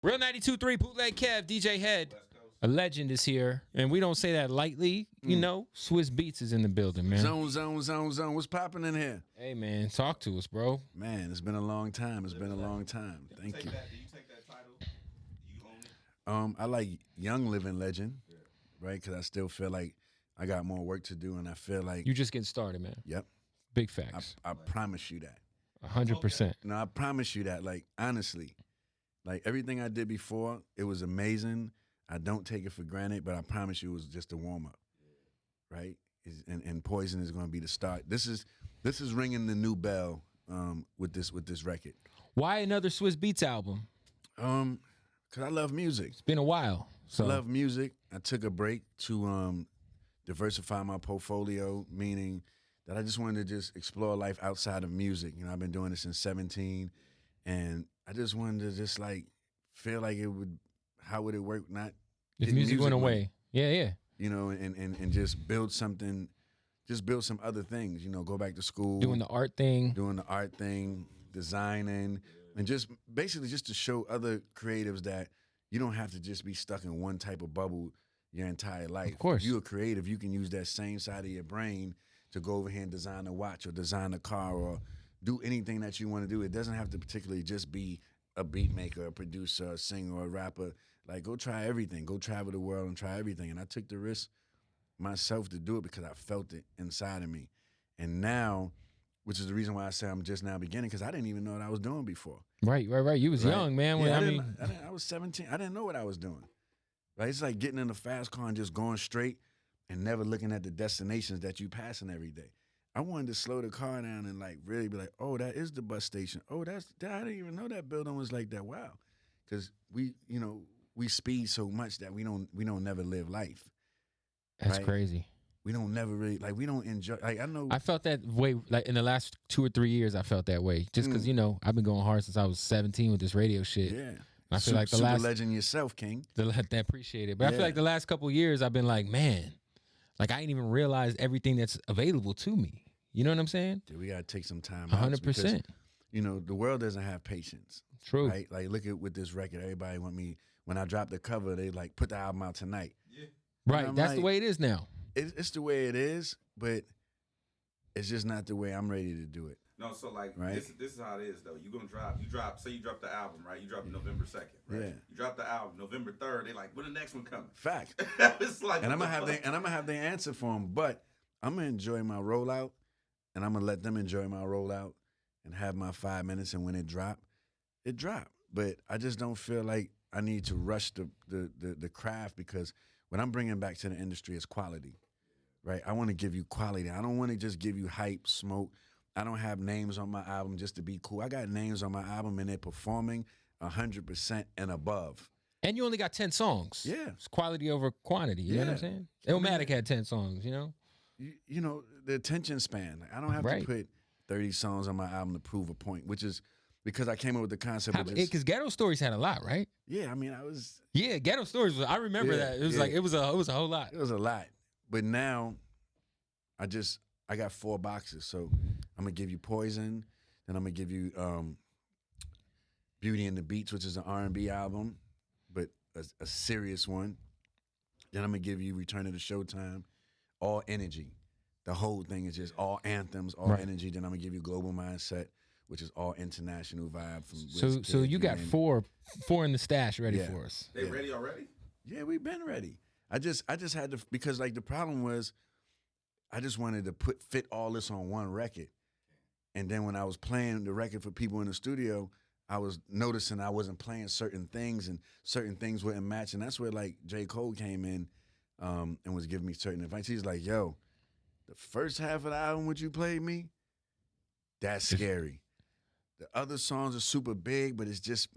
Real 92.3 Bootleg Kev, DJ Head. A legend is here, and we don't say that lightly. You know, Swizz Beatz is in the building, man. Zone. What's popping in here? Hey, man, talk to us, bro. Man, it's been a long time. Thank you. Do you take that title? You own it? I like Young Living Legend, right? Because I still feel like I got more work to do, and I feel like You just getting started, man. Yep. Big facts. I promise you that. 100%. No, I promise you that. Like honestly, like everything I did before, it was amazing. I don't take it for granted, but I promise you, it was just a warm up, right? And Poison is going to be the start. This is ringing the new bell with this record. Why another Swizz Beatz album? Cause I love music. It's been a while. So I love music. I took a break to diversify my portfolio, meaning that I just wanted to just explore life outside of music. You know, I've been doing this since 17, and I just wanted to just like feel like it would. How would it work? Not if music went away. Yeah. You know, and just build something, just build some other things. You know, go back to school, Doing the art thing. designing, and just basically just to show other creatives that you don't have to just be stuck in one type of bubble your entire life. Of course. If you're a creative, you can use that same side of your brain to go over here and design a watch or design a car or do anything that you want to do. It doesn't have to particularly just be a beat maker, a producer, a singer, or a rapper. Like, go try everything. Go travel the world and try everything. And I took the risk myself to do it because I felt it inside of me. And now, which is the reason why I say I'm just now beginning, because I didn't even know what I was doing before. Right. You was young, man. Yeah, I was 17. I didn't know what I was doing. Right? It's like getting in a fast car and just going straight and never looking at the destinations that you passing every day. I wanted to slow the car down and like really be like, oh, that is the bus station. Oh, I didn't even know that building was like that. Wow. Because we speed so much that we don't never live life. That's right? crazy. We don't never really, like, we don't enjoy, like, I know. I felt that way, like, in the last 2 or 3 years, I felt that way. Just because, I've been going hard since I was 17 with this radio shit. Yeah. I feel like the super last legend yourself, King. I appreciate it. But I feel like the last couple of years I've been like, man, like I ain't even realized everything that's available to me. You know what I'm saying? Dude, we gotta take some time out. 100%. Because, the world doesn't have patience. True. Right? Like, look at with this record, everybody want me, when I drop the cover, they like put the album out tonight. Yeah. Right. That's the way it is now. It's the way it is, but it's just not the way I'm ready to do it. No, so like right? this is how it is though. You drop say you drop the album, right? You drop November 2nd, right? Yeah. You drop the album November 3rd. They like, when the next one coming? Fact. It's like, and I'm gonna have the answer for them, but I'm gonna enjoy my rollout, and I'm gonna let them enjoy my rollout, and have my 5 minutes. And when it drop. But I just don't feel like I need to rush the craft, because what I'm bringing back to the industry is quality, right? I want to give you quality. I don't want to just give you hype, smoke. I don't have names on my album just to be cool. I got names on my album, and they're performing 100% and above. And you only got 10 songs. Yeah. It's quality over quantity. You know what I'm saying? Illmatic had 10 songs, You know, the attention span. Like, I don't have to put 30 songs on my album to prove a point, which is because I came up with the concept of just... Because Ghetto Stories had a lot, right? Yeah, I mean, I was... Yeah, Ghetto Stories, I remember that. It was like, it was a whole lot. It was a lot. But now, I got 4 boxes. So I'm going to give you Poison. Then I'm going to give you Beauty and the Beats, which is an R&B album, but a serious one. Then I'm going to give you Return to the Showtime, all energy. The whole thing is just all anthems, all energy. Then I'm going to give you Global Mindset, which is all international vibe from Wiz So Kid, you got four in the stash ready for us. They ready already? Yeah, we've been ready. I just had to, because like the problem was I just wanted to fit all this on one record. And then when I was playing the record for people in the studio, I was noticing I wasn't playing certain things, and certain things wouldn't match. And that's where like J. Cole came in and was giving me certain advice. He's like, yo, the first half of the album what you played me, that's scary. The other songs are super big, but it just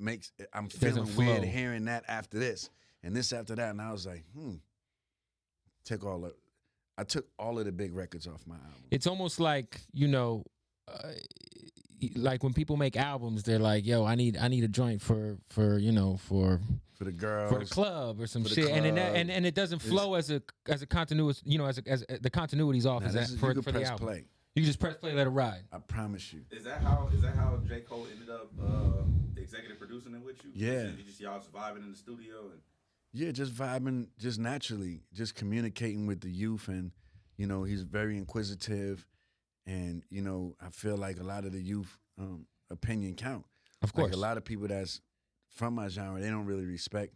I'm feeling weird hearing that after this and this after that. And I was like, I took all of the big records off my album. It's almost like, like when people make albums, they're like, yo, I need a joint for the girls, for the club or some shit. And it doesn't flow as a continuous, as the continuity's off. Is that for the album? Play. You just press play, let it ride. I promise you. Is that how J. Cole ended up executive producing it with you? Yeah. You just y'all just vibing in the studio and. Yeah, just vibing, just naturally, just communicating with the youth, and he's very inquisitive, and I feel like a lot of the youth opinion count. Of course, like a lot of people that's from my genre, they don't really respect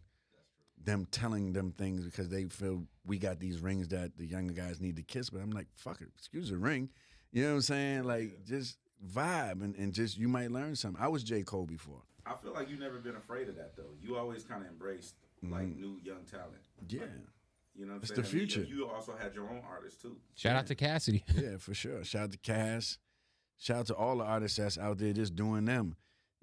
them telling them things because they feel we got these rings that the younger guys need to kiss. But I'm like, fuck it, excuse the ring. You know what I'm saying? Like, just vibe and just you might learn something. I was J. Cole before. I feel like you've never been afraid of that though. You always kind of embraced like new young talent. Yeah. Like, you know what I'm It's saying? the future. You also had your own artists too. shout out to Cassidy. Yeah, for sure. Shout out to Cass. Shout out to all the artists that's out there just doing them.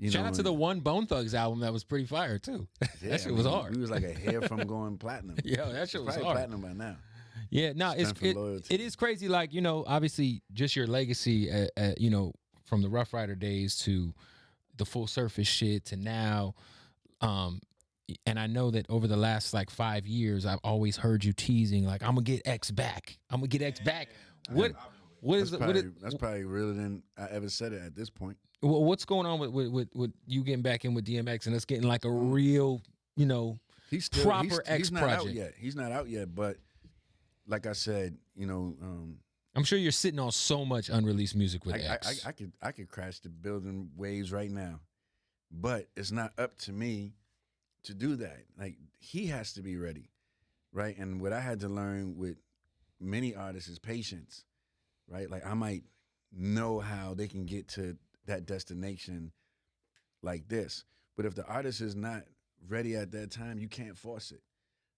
Shout out to the one Bone Thugs album that was pretty fire too. Yeah, that shit was hard. We was like a hair from going platinum. Yo, that shit was probably hard. platinum by now. Yeah, no, it is crazy. Like, obviously just your legacy, from the Rough Rider days to the Full Surface shit to now. And I know that over the last like 5 years, I've always heard you teasing, like, I'm gonna get X back. I'm gonna get X back. What is That's probably realer than I ever said it at this point. what's going on with you getting back in with DMX and us getting like a real, He's proper X he's not project? out yet. He's not out yet, but like I said, I'm sure you're sitting on so much unreleased music with X. I could crash the building waves right now, but it's not up to me to do that. Like, he has to be ready, right? And what I had to learn with many artists is patience, right? Like, I might know how they can get to that destination like this, but if the artist is not ready at that time, you can't force it,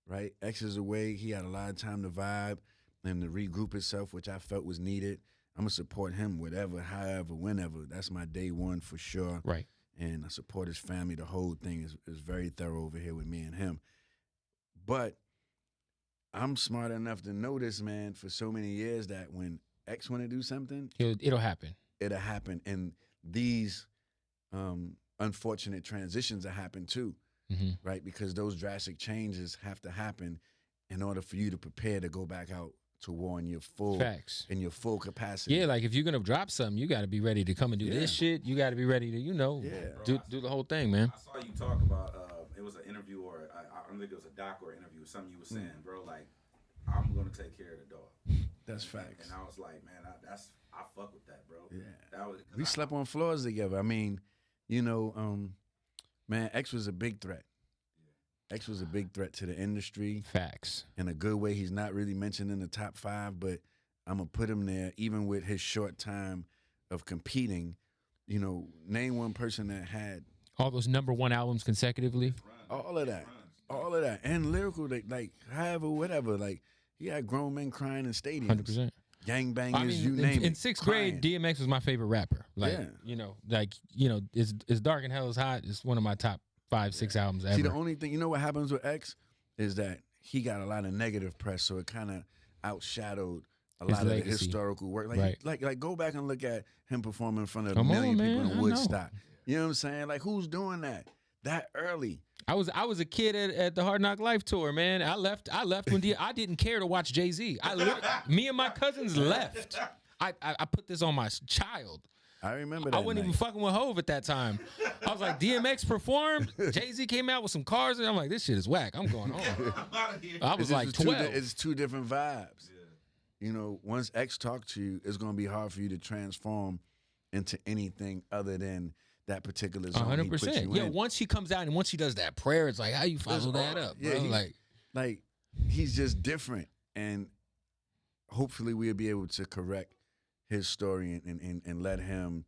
right? X is away. He had a lot of time to vibe and to regroup himself, which I felt was needed. I'm going to support him whatever, however, whenever. That's my day one for sure. Right. And I support his family. The whole thing is very thorough over here with me and him. But I'm smart enough to know this, man, for so many years that when X want to do something, It'll happen. It'll happen. And these unfortunate transitions will happen too, right? Because those drastic changes have to happen in order for you to prepare to go back out to war in your full Facts. in your full capacity. Yeah, like if you're gonna drop something, you got to be ready to come and do this shit. You got to be ready to, do the whole thing, man. I saw you talk about it was an interview or I don't think it was a doc or interview. Something you were saying, bro. Like, I'm gonna take care of the dog. That's facts. And I was like, man, I fuck with that, bro. Yeah. That was, We slept on floors together. I mean, man, X was a big threat. X was a big threat to the industry. Facts. In a good way. He's not really mentioned in the top 5, but I'm going to put him there, even with his short time of competing. Name one person that had all those #1 albums consecutively. All of that. All of that. And lyrical, like however, whatever. Like, he had grown men crying in stadiums. 100%. Gangbangers, you name it. In 6th grade, DMX was my favorite rapper. Like, It's Dark and Hell is Hot. It's one of my top 5, 6 albums ever. See, the only thing, what happens with X is that he got a lot of negative press, so it kind of outshadowed a lot of the historical work. Like, like go back and look at him performing in front of a million people in Woodstock. You know what I'm saying? Like, who's doing that early? I was a kid at the Hard Knock Life tour, man. I left when I didn't care to watch Jay-Z. Me and my cousins left. I put this on my child. I remember that. I wasn't even fucking with Hove at that time. I was like, DMX performed. Jay-Z came out with some cars, and I'm like, this shit is whack. I'm going home. I was like 12. It's two different vibes. Yeah. Once X talk to you, it's going to be hard for you to transform into anything other than that particular zone. 100%. Yeah, once he comes out and once he does that prayer, it's like, how you follow that up, bro? Yeah, like he's just different. And hopefully we'll be able to correct his story and let him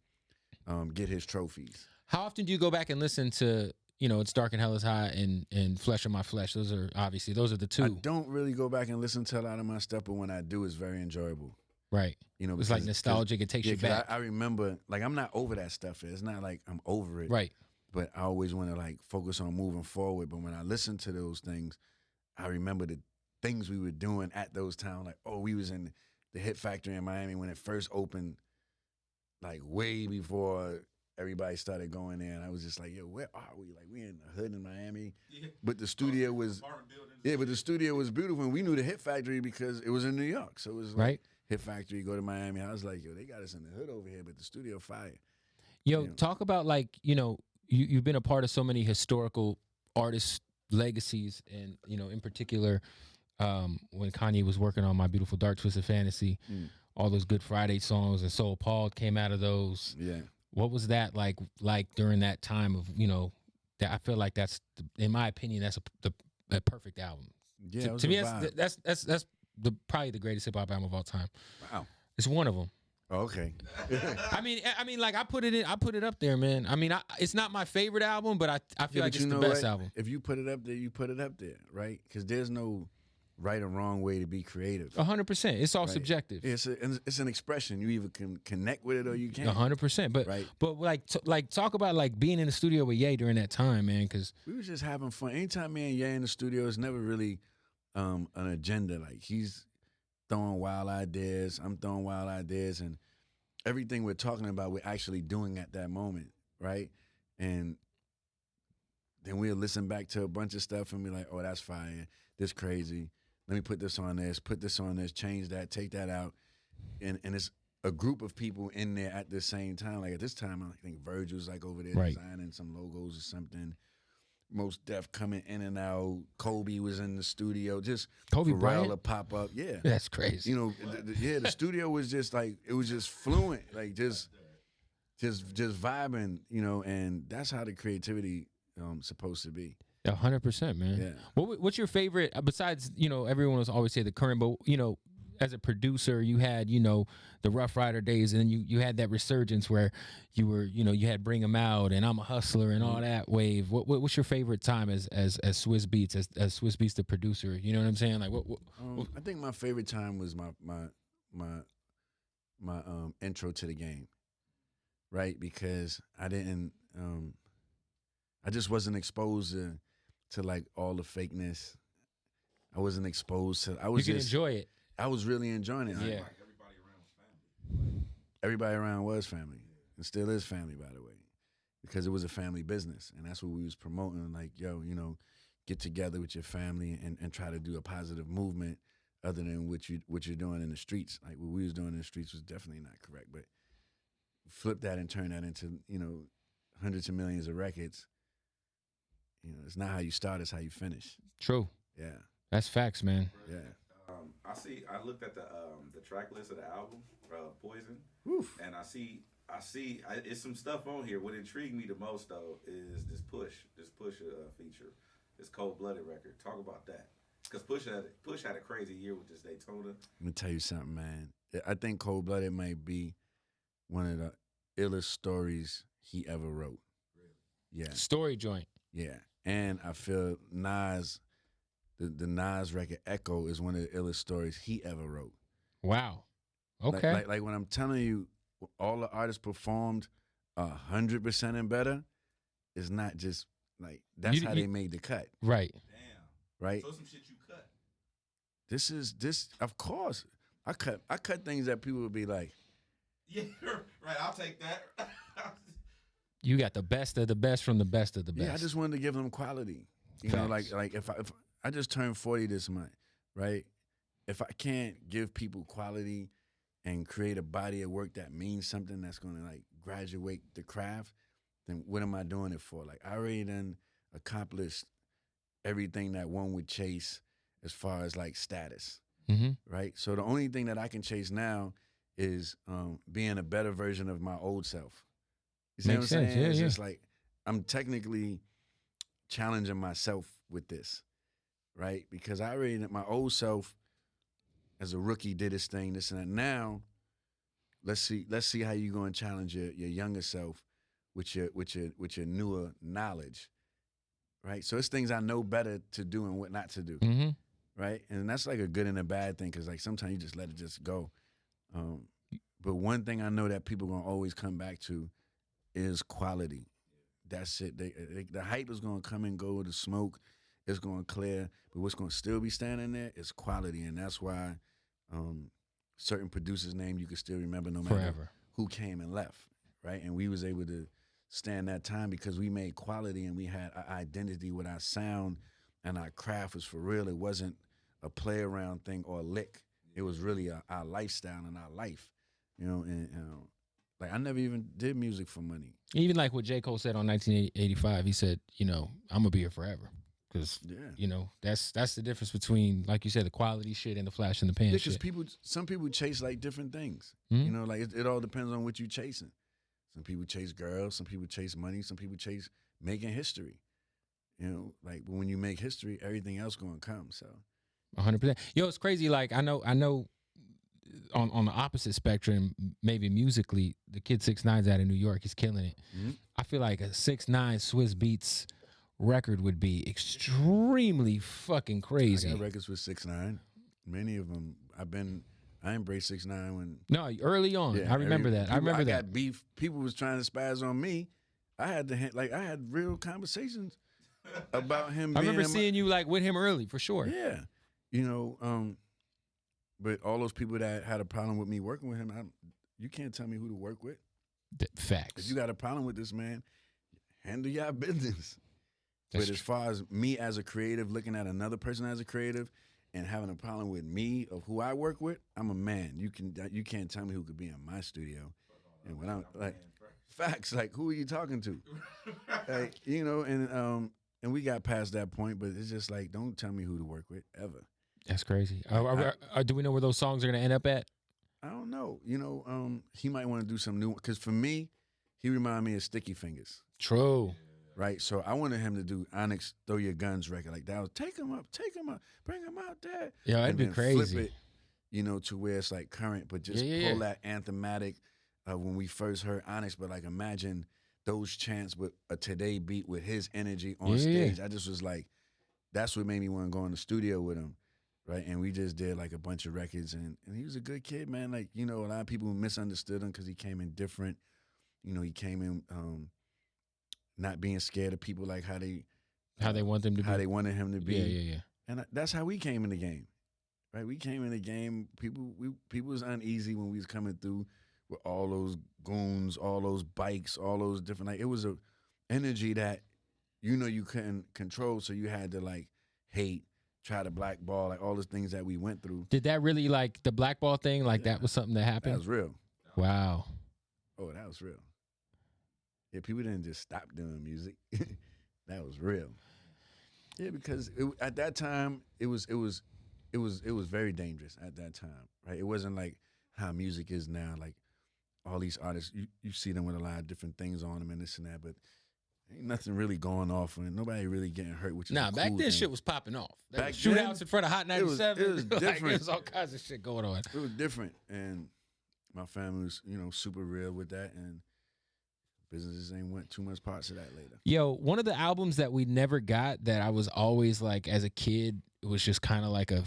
get his trophies. How often do you go back and listen to, It's Dark and Hell is High and Flesh of My Flesh? Those are the two. I don't really go back and listen to a lot of my stuff, but when I do, it's very enjoyable. Right. It's like nostalgic. It takes you back. I remember, like, I'm not over that stuff. It's not like I'm over it. Right. But I always want to, like, focus on moving forward. But when I listen to those things, I remember the things we were doing at those times. Like, we was in the Hit Factory in Miami when it first opened, like, way before everybody started going there. And I was just like, yo, where are we? Like, we in the hood in Miami. Yeah. But the studio was beautiful. And we knew the Hit Factory because it was in New York. So it was like, right. Hit Factory, go to Miami. I was like, yo, they got us in the hood over here, but the studio fire. Yo, talk about, like, you've been a part of so many historical artist legacies, and in particular, when Kanye was working on My Beautiful Dark Twisted Fantasy, all those Good Friday songs and Soul Paul came out of those. Yeah. What was that like during that time of that? I feel like that's in my opinion that's a perfect album. Yeah, To me that's probably the greatest hip hop album of all time. Wow. It's one of them. Oh, okay. I mean, like I put it up there, man. I mean, it's not my favorite album, but I feel like it's the best album. If you put it up there, you put it up there, right? Because there's no right or wrong way to be creative. 100%. It's all subjective. It's an expression. You either can connect with it or you can't. 100%. But right. But like talk about like being in the studio with Ye during that time, man. Because we was just having fun. Anytime me and Ye in the studio, it's never really an agenda. Like he's throwing wild ideas, I'm throwing wild ideas, and everything we're talking about, we're actually doing at that moment, right? And then we'll listen back to a bunch of stuff and be like, oh, that's fire, this crazy. Let me put this on this, change that, take that out. And it's a group of people in there at the same time. Like at this time, I think Virgil's like over there designing some logos or something. Most Def coming in and out. Kobe was in the studio. Just Kobe Pharrell Bryant to pop up. Yeah, that's crazy. The studio was just like it was just fluent, like just vibing. And that's how the creativity supposed to be. 100%, man. Yeah. What's your favorite besides everyone was always say the current, but as a producer, you had, the Rough Rider days, and then you had that resurgence where you were, you had Bring 'Em Out and I'm a Hustler and all that wave. What's your favorite time as Swizz Beatz, as Swizz Beatz the producer? You know what I'm saying? Like what I think my favorite time was my intro to the game, right? Because I didn't, I just wasn't exposed to like all the fakeness. I wasn't exposed to. You can enjoy it. I was really enjoying it. Yeah. Like everybody around was family. Everybody around was family, and still is family, by the way, because it was a family business, and that's what we was promoting. Like, yo, get together with your family and try to do a positive movement, other than what you're doing in the streets. Like what we was doing in the streets was definitely not correct, but flip that and turn that into hundreds of millions of records. It's not how you start; it's how you finish. True. Yeah. That's facts, man. Yeah. I looked at the track list of the album, Poison, and I see it's some stuff on here. What intrigued me the most though is this Push feature, this Cold Blooded record. Talk about that, because Push had a crazy year with this Daytona. Let me tell you something, man. I think Cold Blooded might be one of the illest stories he ever wrote. Really? Yeah. Story joint. Yeah, and I feel Nas. The Nas record Echo is one of the illest stories he ever wrote. Wow. Okay. Like when I'm telling you, all the artists performed 100% and better. It's not just like that's how they made the cut. Right. Damn. Right. So some shit you cut. This of course I cut things that people would be like, yeah, right. I'll take that. You got the best of the best from the best of the best. Yeah, I just wanted to give them quality. Like if I just turned 40 this month, right? If I can't give people quality and create a body of work that means something, that's going to like graduate the craft, then what am I doing it for? Like I already done accomplished everything that one would chase as far as like status, right? So the only thing that I can chase now is being a better version of my old self. You see what I'm saying? Yeah, it's just like I'm technically challenging myself with this, right? Because I already, my old self as a rookie did his thing, this and that. Now, let's see how you going to challenge your younger self with your newer knowledge, right? So it's things I know better to do and what not to do, right? And that's like a good and a bad thing, because like sometimes you just let it just go. But one thing I know that people gonna always come back to is quality. That's it. The hype is gonna come and go. The smoke is gonna clear, but what's gonna still be standing there is quality, and that's why certain producers' name you can still remember no matter Forever. Who came and left, right? And we was able to stand that time because we made quality and we had our identity with our sound, and our craft was for real. It wasn't a play around thing or a lick. It was really our lifestyle and our life, and Like I never even did music for money. Even like what J. Cole said on 1985, he said, you know, I'm gonna be here forever. Because you know, that's the difference between, like you said, the quality shit and the flash in the pan shit. Because some people chase like different things. Mm-hmm. You know, like it all depends on what you're chasing. Some people chase girls, some people chase money, some people chase making history. You know, like when you make history, everything else gonna come. So 100%. Yo, it's crazy. Like I know on the opposite spectrum, maybe musically, the kid 6ix9ine's out of New York. He's killing it. Mm-hmm. I feel like a 6ix9ine Swizz Beatz record would be extremely fucking crazy. I got records with 6ix9ine. Many of them. I embraced 6ix9ine when early on. Yeah, I remember that. I got beef. People was trying to spaz on me. I had real conversations about him. I remember seeing you like with him early for sure. Yeah, you know. But all those people that had a problem with me working with him, you can't tell me who to work with. Facts. If you got a problem with this man, handle your business. But as far as me as a creative, looking at another person as a creative, and having a problem with me of who I work with, I'm a man. You can't tell me who could be in my studio. And when I'm like, facts, like who are you talking to? Like, you know, and we got past that point, but it's just like, don't tell me who to work with ever. That's crazy. Do we know where those songs are gonna end up at? I don't know. You know, he might want to do some new, because for me, he reminded me of Sticky Fingers. True. Right, so I wanted him to do Onyx Throw Your Guns record. Like that was take him up, bring him out there. Yeah, that'd be crazy. Flip it, you know, to where it's like current, but just pull that anthematic when we first heard Onyx. But like imagine those chants with a Today beat with his energy on stage. I just was like, that's what made me want to go in the studio with him, right? And we just did like a bunch of records, and he was a good kid, man. Like, you know, a lot of people misunderstood him because he came in different. You know, he came in. Not being scared of people, like how they want them to how they wanted him to be. Yeah. And that's how we came in the game, right? We came in the game. People was uneasy when we was coming through with all those goons, all those bikes, all those different. Like it was a energy that you couldn't control, so you had to like hate, try to blackball, like all those things that we went through. Did that really like the blackball thing? Like that was something that happened? That was real. Wow. Oh, that was real. Yeah, people didn't just stop doing music. That was real. Yeah, because at that time it was very dangerous at that time, right? It wasn't like how music is now. Like all these artists, you see them with a lot of different things on them and this and that, but ain't nothing really going off and nobody really getting hurt. Which is back then thing. Shit was popping off. Back shootouts in front of Hot 97. It was different. Like, there's all kinds of shit going on. It was different, and my family was super real with that, and businesses ain't went too much parts of that later. Yo, one of the albums that we never got that I was always like, as a kid, it was just kind of like a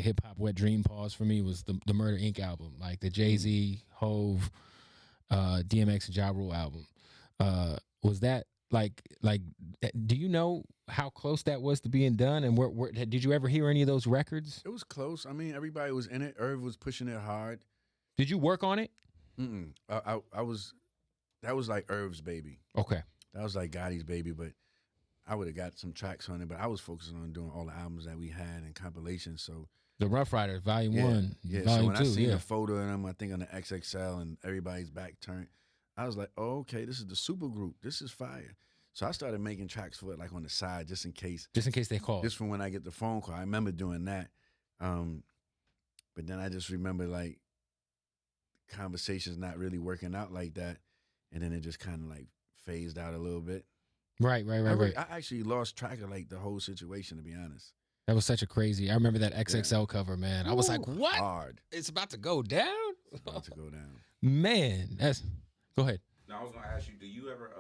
hip hop wet dream pause for me was the Murder Inc. album, like the Jay-Z, Hove, DMX and Ja Rule album. Was that like? Do you know how close that was to being done? And where did you ever hear any of those records? It was close. I mean, everybody was in it. Irv was pushing it hard. Did you work on it? I was. That was like Irv's baby. Okay. That was like Gotti's baby, but I would have got some tracks on it, but I was focusing on doing all the albums that we had and compilations. So the Rough Riders, Volume 1, yeah. Volume So when 2, I seen a photo of them, I think on the XXL and everybody's back turned, I was like, oh, okay, this is the super group. This is fire. So I started making tracks for it, like on the side, just in case. Just in case they call. Just from when I get the phone call. I remember doing that. But then I just remember like conversations not really working out like that. And then it just kind of like phased out a little bit. Right. I actually lost track of like the whole situation, to be honest. That was such a crazy. I remember that XXL cover, man. I was like, what? Hard. It's about to go down? It's about to go down. Man, go ahead. Now, I was going to ask you, do you ever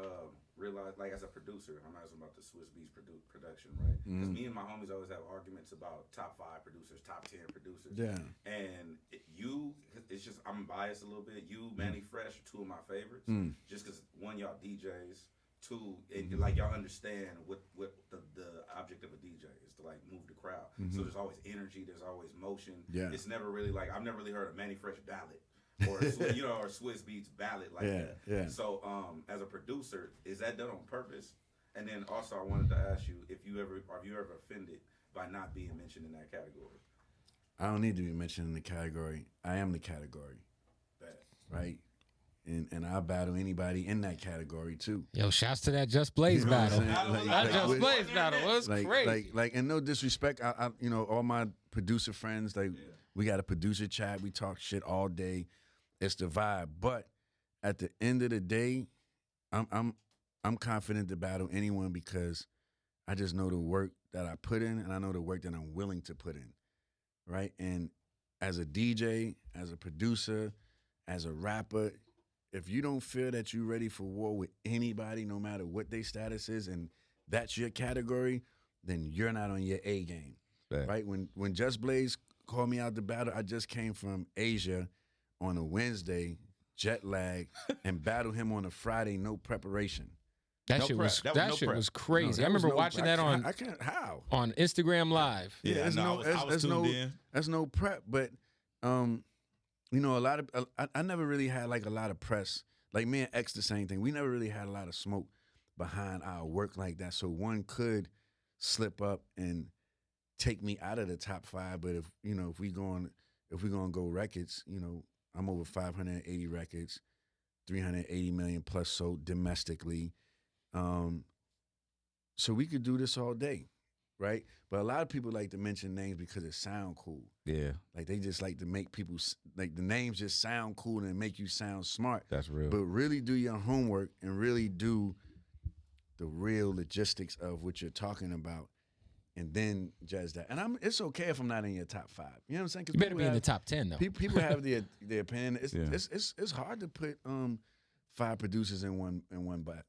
realize, like as a producer, I'm asking about the Swizz Beatz production, right? Because me and my homies always have arguments about top 5 producers, top 10 producers. Yeah. And it's just, I'm biased a little bit. You, Manny Fresh, are 2 of my favorites. Just because, 1, y'all DJs. 2, like y'all understand what the object of a DJ is to like move the crowd. So there's always energy, there's always motion. Yeah. It's never really like, I've never really heard a Manny Fresh ballad. Or or Swizz Beatz ballad like that. Yeah. So as a producer, is that done on purpose? And then also I wanted to ask you if you ever offended by not being mentioned in that category? I don't need to be mentioned in the category. I am the category. Bad. Right? and I'll battle anybody in that category too. Yo, shouts to that Just Blaze battle. That Just Blaze battle was crazy. Like, and no disrespect, I you know, all my producer friends, like, we got a producer chat. We talk shit all day. It's the vibe. But at the end of the day, I'm confident to battle anyone because I just know the work that I put in, and I know the work that I'm willing to put in, right? And as a DJ, as a producer, as a rapper, if you don't feel that you're ready for war with anybody, no matter what their status is, and that's your category, then you're not on your A game, right? When Just Blaze called me out to battle, I just came from Asia on a Wednesday, jet lag, and battled him on a Friday, no preparation. That shit was crazy. I remember watching that on on Instagram Live. Yeah, that's no prep. But you know, a lot of I never really had like a lot of press. Like me and X, the same thing. We never really had a lot of smoke behind our work like that. So one could slip up and take me out of the top 5. But if we gonna go records, you know, I'm over 580 records, 380 million plus sold domestically. So we could do this all day, right? But a lot of people like to mention names because it sound cool. Yeah. Like they just like to make people, like the names just sound cool and make you sound smart. That's real. But really do your homework and really do the real logistics of what you're talking about, and then judge that. And it's okay if I'm not in your top 5. You know what I'm saying? You better be in the top 10 though. People have their opinion. It's hard to put 5 producers in one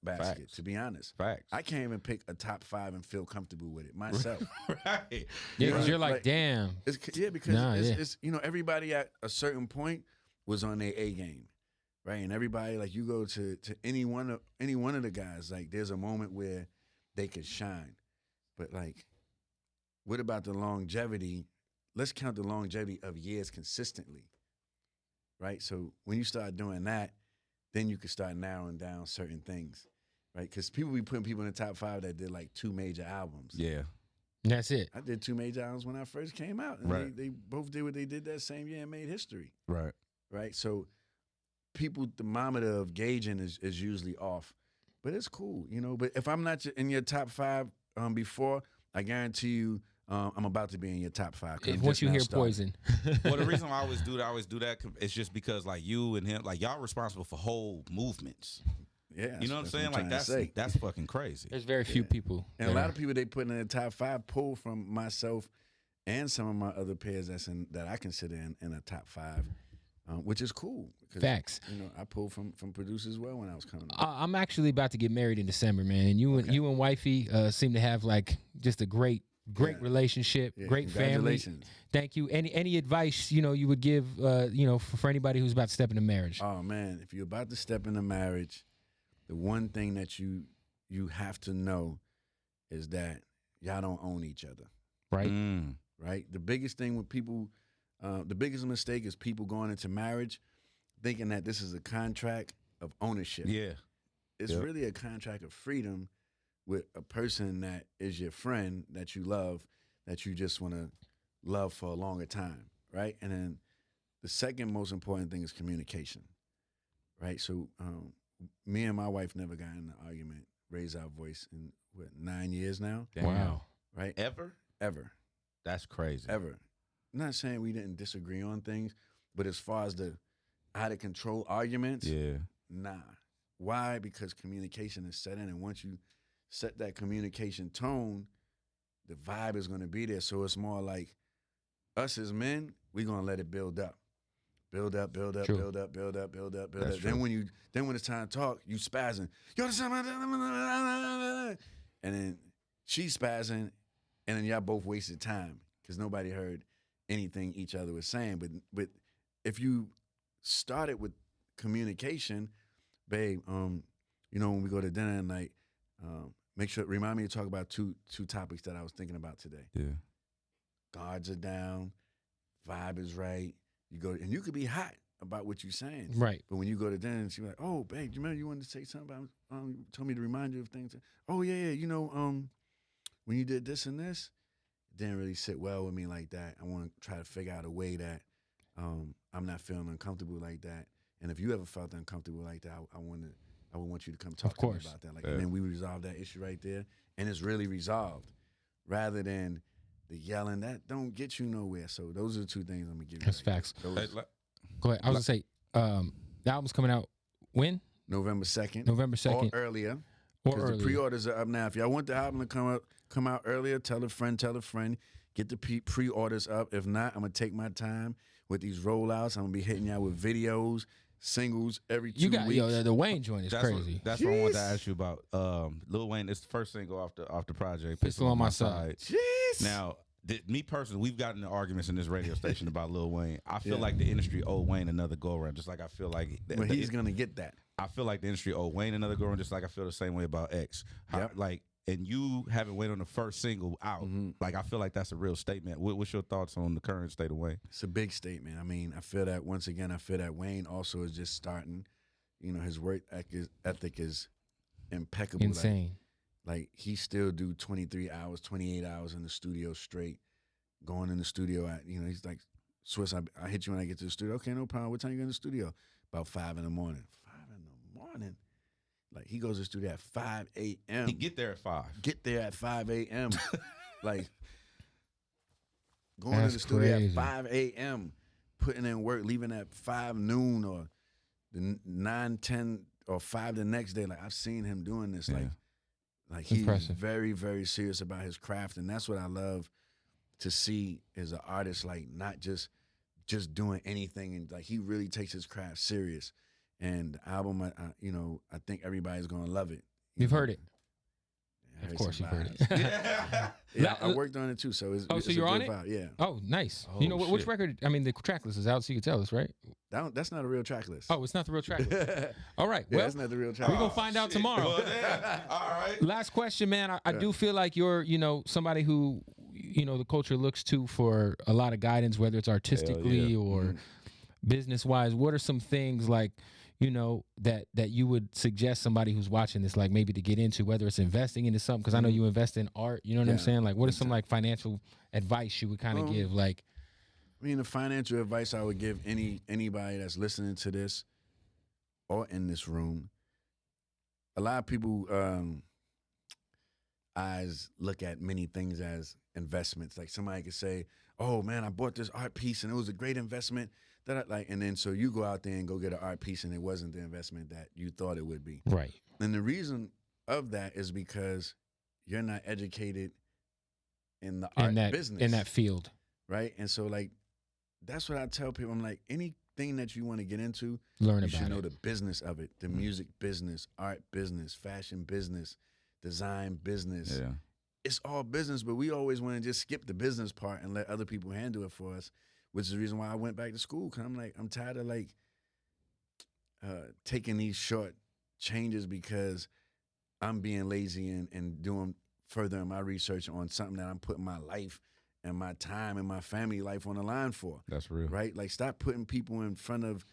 basket. Facts. To be honest, Facts. I can't even pick a top 5 and feel comfortable with it myself. Right. Yeah, because you're like, damn. It's you know, everybody at a certain point was on their A game, right? And everybody, like, you go to any one of the guys, like, there's a moment where they could shine, but like, what about the longevity? Let's count the longevity of years consistently, right? So when you start doing that, then you can start narrowing down certain things, right? Because people be putting people in the top 5 that did like 2 major albums. Yeah. That's it. I did 2 major albums when I first came out. And right. They both did what they did that same year and made history. Right. Right? So people, thermometer of gauging is usually off. But it's cool, you know? But if I'm not in your top 5 before, I guarantee you I'm about to be in your top 5. Once you hear Poison. Well, the reason why I always do that is just because, like, you and him, like, y'all responsible for whole movements. Yeah, you know what I'm saying? Like, that's fucking crazy. There's very few people. And a lot of people they put in the top 5 pull from myself and some of my other peers that I consider in a top 5, which is cool. Facts. You know, I pulled from producers as well when I was coming up. I'm actually about to get married in December, man. And you and wifey seem to have like just a great relationship, great family. Thank you. Any advice, you know, you would give, you know, for anybody who's about to step into marriage? Oh man, if you're about to step into marriage, the one thing that you have to know is that y'all don't own each other. Right. Right. The biggest thing with people, the biggest mistake is people going into marriage thinking that this is a contract of ownership. Yeah. It's really a contract of freedom with a person that is your friend, that you love, that you just want to love for a longer time, right? And then the second most important thing is communication, right? So me and my wife never got in an argument, raised our voice in, 9 years now? Damn. Wow. Right? Ever? That's crazy. Ever. I'm not saying we didn't disagree on things, but as far as the out-of-control arguments, nah. Why? Because communication is set in, and once you set that communication tone, the vibe is going to be there. So it's more like us as men, we're going to let it build up. Build up, build up, build up, build up, build up, build up. Then when it's time to talk, you spazzing. Yo, and then she's spazzing, and then y'all both wasted time because nobody heard anything each other was saying. But if you started with communication, babe, you know, when we go to dinner at night, remind me to talk about two topics that I was thinking about today. Yeah. Guards are down, vibe is right. You go, and you could be hot about what you're saying. Right. But when you go to dinner and she's like, oh, babe, do you remember you wanted to say something about, you told me to remind you of things. Oh, yeah, you know, when you did this and this, it didn't really sit well with me like that. I want to try to figure out a way that I'm not feeling uncomfortable like that. And if you ever felt uncomfortable like that, I would want you to come talk to me about that. Like, and then we resolve that issue right there, and it's really resolved, rather than the yelling that don't get you nowhere. So those are the two things I'm gonna give you. That's facts. Go ahead. I was gonna say, the album's coming out when? November 2nd. November 2nd. Or earlier. Or Because the pre-orders are up now. If y'all want the album to come out earlier, tell a friend. Get the pre-orders up. If not, I'm going to take my time with these rollouts. I'm going to be hitting y'all with videos, singles every 2 weeks. Yo, the Wayne joint is crazy. That's what I wanted to ask you about. Lil Wayne, it's the first single off the project. Pistol on My Side. Jeez. Now, me personally, we've gotten into arguments in this radio station about Lil Wayne. I feel like the industry owed Wayne another go-around, just like I feel like... But he's going to get that. I feel like the industry owed Wayne another go-around, just like I feel the same way about X. And you having Wayne on the first single out, like I feel like that's a real statement. What's your thoughts on the current state of Wayne? It's a big statement. I mean, I feel that, once again, Wayne also is just starting. You know, his work ethic is impeccable. Insane. Like he still do 23 hours, 28 hours in the studio straight, going in the studio at, he's like, Swizz, I hit you when I get to the studio. Okay, no problem. What time you go in the studio? About 5 in the morning. 5 in the morning? Like, he goes to the studio at 5 a.m. He get there at 5. Get there at 5 a.m. Like, going to the studio crazy. at 5 a.m., putting in work, leaving at 5 noon or the 9, 10, or 5 the next day. Like, I've seen him doing this. Yeah. Like he's impressive. very, very serious about his craft. And that's what I love to see as an artist, like not just doing anything. And like, he really takes his craft serious. And the album, I think everybody's going to love it. You've heard it. Yeah, Of course you've heard it. it. Yeah, I worked on it too, so it's so a you're good on it? vibe. Yeah. Oh, nice. Oh, You know, which shit. record? I mean, the track list is out, so you can tell us, right? That's not a real track list. Oh, it's not the real track list. All right. Yeah, Well, that's not the real track we're list. going to find out tomorrow. Well, yeah. All right. Last question, man. I do feel like you're, somebody who, the culture looks to for a lot of guidance, whether it's artistically or business-wise. What are some things like, that you would suggest somebody who's watching this, like maybe to get into, whether it's investing into something, because I know you invest in art, you know what I'm saying? Like, what is some like financial advice you would kind of give? Like, I mean, the financial advice I would give anybody that's listening to this or in this room, a lot of people eyes look at many things as investments. Like somebody could say, "Oh man, I bought this art piece and it was a great investment." And then so you go out there and go get an art piece and it wasn't the investment that you thought it would be. right. And the reason of that is because you're not educated in the art business. In that field. Right? And so like, that's what I tell people. I'm like, anything that you want to get into, Learn you about should know it. the business of it, the music business, art business, fashion business, design business. Yeah. It's all business, but we always want to just skip the business part and let other people handle it for us, which is the reason why I went back to school. Cause I'm tired of like taking these short changes because I'm being lazy and doing further in my research on something that I'm putting my life and my time and my family life on the line for. That's real. Right? Like, stop putting people in front of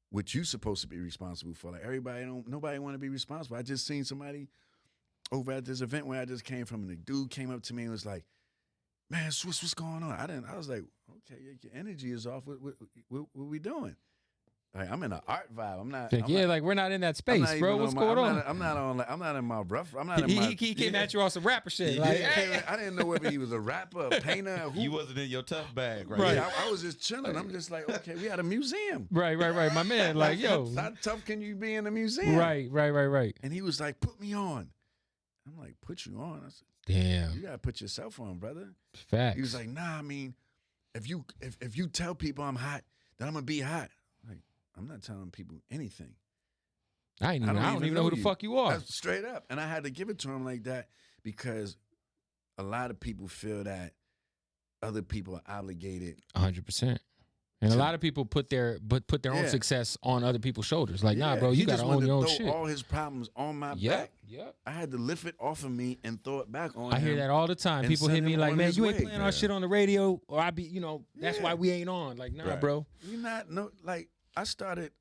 what you're supposed to be responsible for. Like, nobody want to be responsible. I just seen somebody over at this event where I just came from, and the dude came up to me and was like, "Man, Swizz, what's going on?" I was like, "Okay, your energy is off. What we doing?" Like, I'm in an art vibe. I'm not. Like we're not in that space, bro. What's going on? I'm not in my rough. I'm not in my. He came at you on some rapper shit. Like, I didn't know whether he was a rapper, a painter. You wasn't in your tough bag, right? Right. Yeah, I was just chilling. I'm just like, okay, we had a museum. Right. My man, like, yo. How tough can you be in a museum? Right. And he was like, "Put me on." I'm like, "Put you on?" I said, Damn. "You gotta put yourself on, brother." Facts. He was like, "Nah, I mean, if you tell people I'm hot, then I'm gonna be hot." Like, I'm not telling people anything. I don't even know who the fuck you are. That's straight up. And I had to give it to him like that because a lot of people feel that other people are obligated. 100%. And a lot of people put their own success on other people's shoulders. Like, nah, bro, you gotta own your own shit. All his problems on my back. Yep. I had to lift it off of me and throw it back on him. I hear that all the time. People hit me like, "Man, you ain't playing our shit on the radio," or I be, that's why we ain't on. Like, nah, bro. You not like I started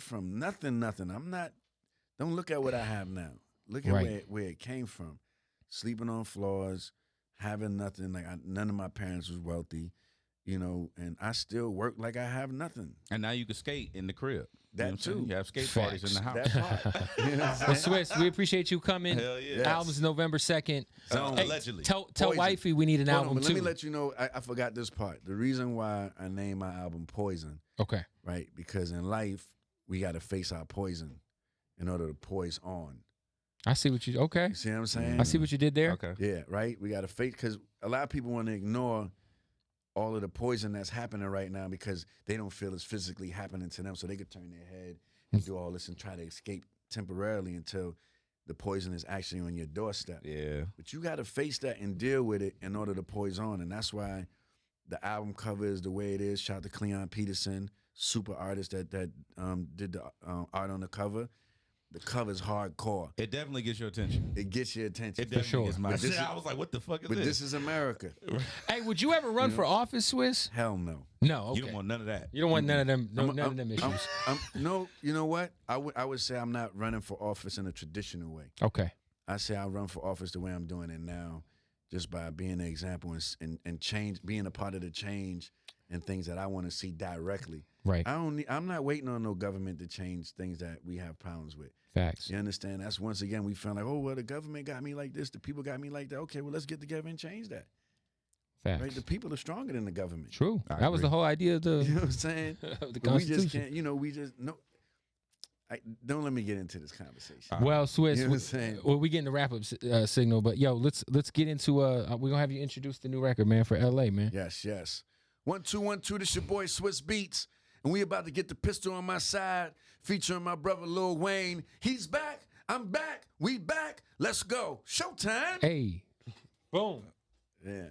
from nothing. Don't look at what I have now. Look at where it came from. Sleeping on floors, having nothing. Like, none of my parents was wealthy. you know, and I still work like I have nothing. And now you can skate in the crib. That too. You have skate parties in the house. That part. You know what I'm Well, saying? Swizz, we appreciate you coming. Hell yeah. Yes. Album's November 2nd. Allegedly. Tell Poison. wifey we need an Hold on, album but too. let me let you know, I forgot this part. The reason why I named my album Poison, Okay. right? Because in life, we got to face our poison in order to poise on. I see what you. Okay. You see what I'm saying? I see what you did there. Okay. Yeah, right? We got to face, because a lot of people want to ignore all of the poison that's happening right now because they don't feel it's physically happening to them. So they could turn their head and do all this and try to escape temporarily until the poison is actually on your doorstep. Yeah. But you got to face that and deal with it in order to poise on. And that's why the album cover is the way it is. Shout out to Cleon Peterson, super artist that did the art on the cover. The cover's hardcore. It definitely gets your attention. It gets your attention. It definitely sure. gets my But this I was like, what the fuck is But this? this is America. Hey, would you ever run for office, Swizz? Hell no. No. Okay. You don't want none of that. You don't want none of them. None of them issues. No, you know what? I would say I'm not running for office in a traditional way. Okay. I say I run for office the way I'm doing it now, just by being an example and change, being a part of the change and things that I want to see directly. Right. I'm not waiting on no government to change things that we have problems with. Facts. You understand? That's once again we feel like, oh well, the government got me like this, the people got me like that. Okay, well let's get together and change that. Facts. Right? The people are stronger than the government. True. I That was agree. the whole idea of the You know what I'm saying? of the But we just Constitution. can't. You know, we just no. Don't let me get into this conversation. Well, Swizz, You know what I'm saying? well, we getting the wrap up signal, but yo, let's get into we're gonna have you introduce the new record, man, for LA, man. Yes, yes. 1 2 1 2. This your boy Swizz Beatz, and we about to get the pistol on my side, featuring my brother Lil Wayne. He's back. I'm back. We back. Let's go. Showtime. Hey, boom. Yeah.